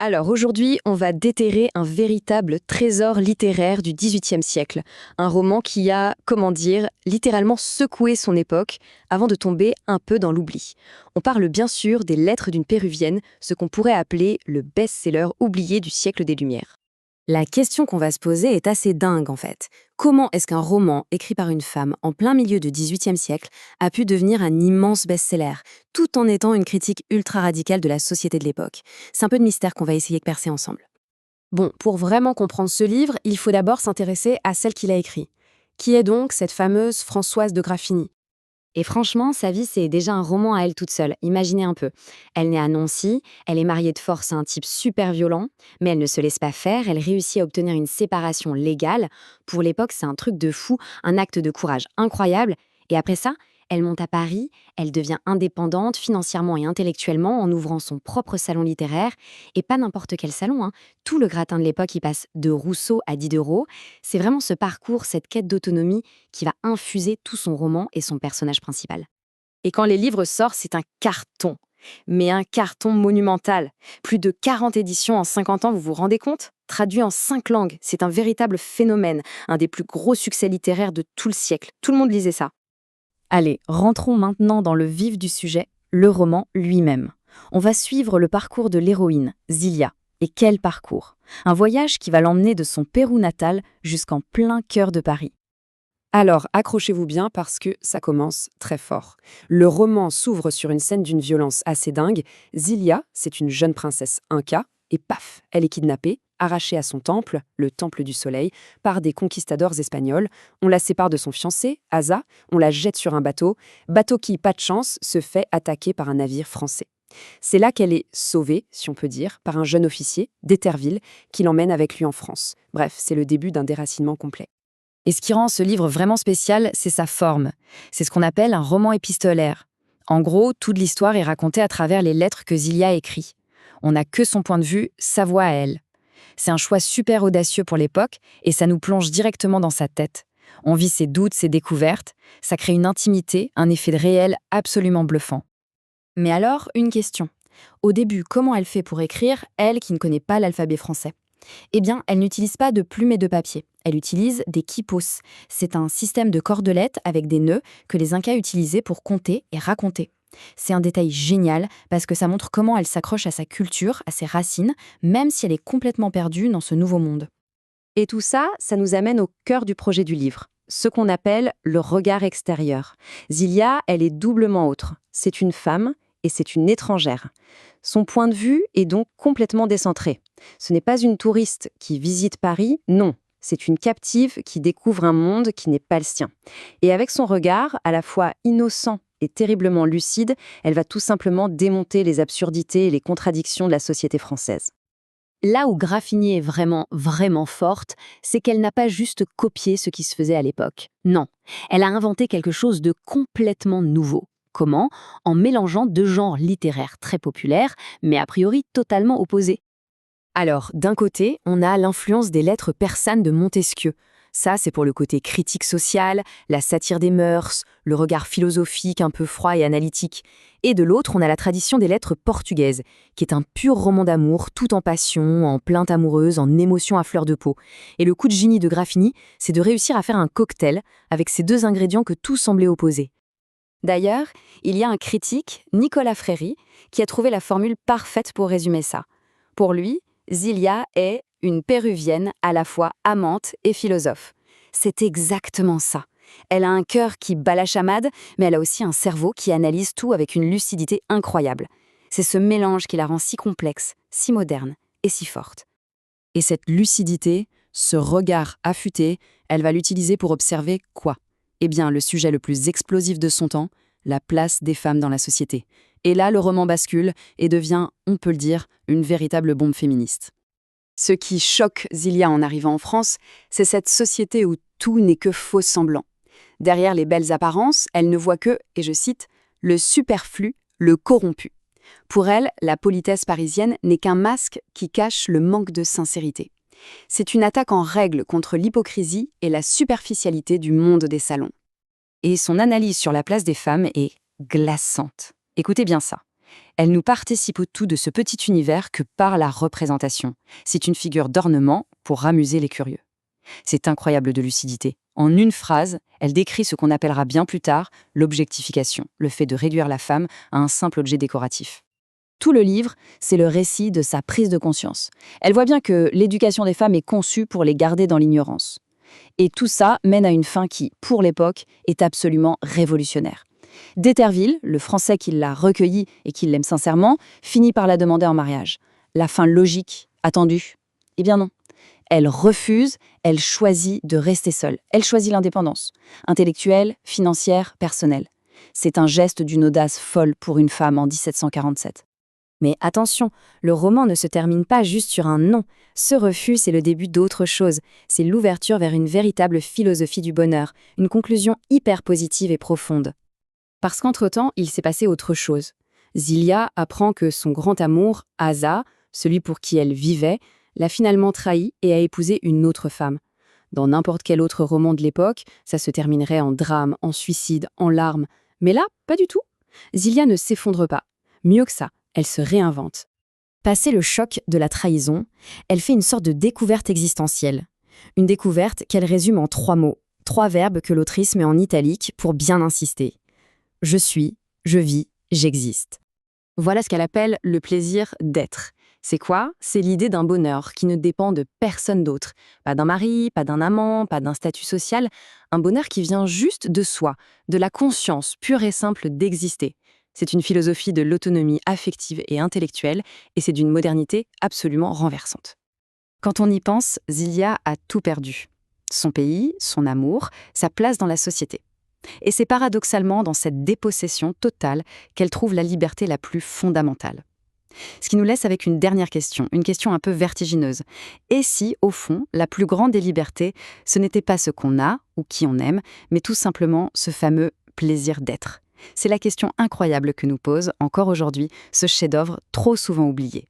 Alors aujourd'hui, on va déterrer un véritable trésor littéraire du XVIIIe siècle. Un roman qui a, comment dire, littéralement secoué son époque avant de tomber un peu dans l'oubli. On parle bien sûr des Lettres d'une Péruvienne, ce qu'on pourrait appeler le best-seller oublié du siècle des Lumières. La question qu'on va se poser est assez dingue en fait. Comment est-ce qu'un roman écrit par une femme en plein milieu du XVIIIe siècle a pu devenir un immense best-seller, tout en étant une critique ultra radicale de la société de l'époque? C'est un peu de mystère qu'on va essayer de percer ensemble. Bon, pour vraiment comprendre ce livre, il faut d'abord s'intéresser à celle qui l'a écrit. Qui est donc cette fameuse Françoise de Graffigny? Et franchement, sa vie, c'est déjà un roman à elle toute seule. Imaginez un peu. Elle naît à Nancy, elle est mariée de force à un type super violent, mais elle ne se laisse pas faire, elle réussit à obtenir une séparation légale. Pour l'époque, c'est un truc de fou, un acte de courage incroyable. Et après ça, elle monte à Paris, elle devient indépendante financièrement et intellectuellement en ouvrant son propre salon littéraire. Et pas n'importe quel salon, hein. Tout le gratin de l'époque, il passe de Rousseau à Diderot. C'est vraiment ce parcours, cette quête d'autonomie qui va infuser tout son roman et son personnage principal. Et quand les livres sortent, c'est un carton. Mais un carton monumental. Plus de 40 éditions en 50 ans, vous vous rendez compte? Traduit en 5 langues, c'est un véritable phénomène, un des plus gros succès littéraires de tout le siècle. Tout le monde lisait ça. Allez, rentrons maintenant dans le vif du sujet, le roman lui-même. On va suivre le parcours de l'héroïne, Zilia. Et quel parcours! Un voyage qui va l'emmener de son Pérou natal jusqu'en plein cœur de Paris. Alors, accrochez-vous bien parce que ça commence très fort. Le roman s'ouvre sur une scène d'une violence assez dingue. Zilia, c'est une jeune princesse inca, et paf, elle est kidnappée, arrachée à son temple, le Temple du Soleil, par des conquistadors espagnols. On la sépare de son fiancé, Asa, on la jette sur un bateau qui, pas de chance, se fait attaquer par un navire français. C'est là qu'elle est sauvée, si on peut dire, par un jeune officier, d'Éterville, qui l'emmène avec lui en France. Bref, c'est le début d'un déracinement complet. Et ce qui rend ce livre vraiment spécial, c'est sa forme. C'est ce qu'on appelle un roman épistolaire. En gros, toute l'histoire est racontée à travers les lettres que Zilia écrit. On n'a que son point de vue, sa voix à elle. C'est un choix super audacieux pour l'époque et ça nous plonge directement dans sa tête. On vit ses doutes, ses découvertes. Ça crée une intimité, un effet de réel absolument bluffant. Mais alors, une question. Au début, comment elle fait pour écrire, elle qui ne connaît pas l'alphabet français? Eh bien, elle n'utilise pas de plume et de papier. Elle utilise des quipos. C'est un système de cordelettes avec des nœuds que les Incas utilisaient pour compter et raconter. C'est un détail génial parce que ça montre comment elle s'accroche à sa culture, à ses racines, même si elle est complètement perdue dans ce nouveau monde. Et tout ça, ça nous amène au cœur du projet du livre, ce qu'on appelle le regard extérieur. Zilia, elle est doublement autre. C'est une femme et c'est une étrangère. Son point de vue est donc complètement décentré. Ce n'est pas une touriste qui visite Paris, non. C'est une captive qui découvre un monde qui n'est pas le sien. Et avec son regard, à la fois innocent et terriblement lucide, elle va tout simplement démonter les absurdités et les contradictions de la société française. Là où Graffigny est vraiment, vraiment forte, c'est qu'elle n'a pas juste copié ce qui se faisait à l'époque. Non, elle a inventé quelque chose de complètement nouveau. Comment? En mélangeant deux genres littéraires très populaires, mais a priori totalement opposés. Alors, d'un côté, on a l'influence des lettres persanes de Montesquieu. Ça, c'est pour le côté critique social, la satire des mœurs, le regard philosophique un peu froid et analytique. Et de l'autre, on a la tradition des lettres portugaises, qui est un pur roman d'amour, tout en passion, en plainte amoureuse, en émotion à fleur de peau. Et le coup de génie de Graffigny, c'est de réussir à faire un cocktail avec ces deux ingrédients que tout semblait opposer. D'ailleurs, il y a un critique, Nicolas Fréry, qui a trouvé la formule parfaite pour résumer ça. Pour lui, Zilia est une Péruvienne à la fois amante et philosophe. C'est exactement ça. Elle a un cœur qui bat la chamade, mais elle a aussi un cerveau qui analyse tout avec une lucidité incroyable. C'est ce mélange qui la rend si complexe, si moderne et si forte. Et cette lucidité, ce regard affûté, elle va l'utiliser pour observer quoi? Eh bien, le sujet le plus explosif de son temps, la place des femmes dans la société. Et là, le roman bascule et devient, on peut le dire, une véritable bombe féministe. Ce qui choque Zilia en arrivant en France, c'est cette société où tout n'est que faux semblant. Derrière les belles apparences, elle ne voit que, et je cite, « le superflu, le corrompu ». Pour elle, la politesse parisienne n'est qu'un masque qui cache le manque de sincérité. C'est une attaque en règle contre l'hypocrisie et la superficialité du monde des salons. Et son analyse sur la place des femmes est glaçante. Écoutez bien ça. Elle nous participe au tout de ce petit univers que par la représentation. C'est une figure d'ornement pour amuser les curieux. C'est incroyable de lucidité. En une phrase, elle décrit ce qu'on appellera bien plus tard l'objectification, le fait de réduire la femme à un simple objet décoratif. Tout le livre, c'est le récit de sa prise de conscience. Elle voit bien que l'éducation des femmes est conçue pour les garder dans l'ignorance. Et tout ça mène à une fin qui, pour l'époque, est absolument révolutionnaire. D'Eterville, le Français qui l'a recueillie et qui l'aime sincèrement, finit par la demander en mariage. La fin logique, attendue? Eh bien non. Elle refuse, elle choisit de rester seule. Elle choisit l'indépendance, intellectuelle, financière, personnelle. C'est un geste d'une audace folle pour une femme en 1747. Mais attention, le roman ne se termine pas juste sur un non. Ce refus, c'est le début d'autre chose. C'est l'ouverture vers une véritable philosophie du bonheur, une conclusion hyper positive et profonde. Parce qu'entre-temps, il s'est passé autre chose. Zilia apprend que son grand amour, Asa, celui pour qui elle vivait, l'a finalement trahi et a épousé une autre femme. Dans n'importe quel autre roman de l'époque, ça se terminerait en drame, en suicide, en larmes. Mais là, pas du tout. Zilia ne s'effondre pas. Mieux que ça, elle se réinvente. Passé le choc de la trahison, elle fait une sorte de découverte existentielle. Une découverte qu'elle résume en 3 mots, 3 verbes que l'autrice met en italique pour bien insister. Je suis, je vis, j'existe. Voilà ce qu'elle appelle le plaisir d'être. C'est quoi? C'est l'idée d'un bonheur qui ne dépend de personne d'autre. Pas d'un mari, pas d'un amant, pas d'un statut social. Un bonheur qui vient juste de soi, de la conscience pure et simple d'exister. C'est une philosophie de l'autonomie affective et intellectuelle, et c'est d'une modernité absolument renversante. Quand on y pense, Zilia a tout perdu. Son pays, son amour, sa place dans la société. Et c'est paradoxalement dans cette dépossession totale qu'elle trouve la liberté la plus fondamentale. Ce qui nous laisse avec une dernière question, une question un peu vertigineuse. Et si, au fond, la plus grande des libertés, ce n'était pas ce qu'on a ou qui on aime, mais tout simplement ce fameux plaisir d'être? C'est la question incroyable que nous pose, encore aujourd'hui, ce chef-d'œuvre trop souvent oublié.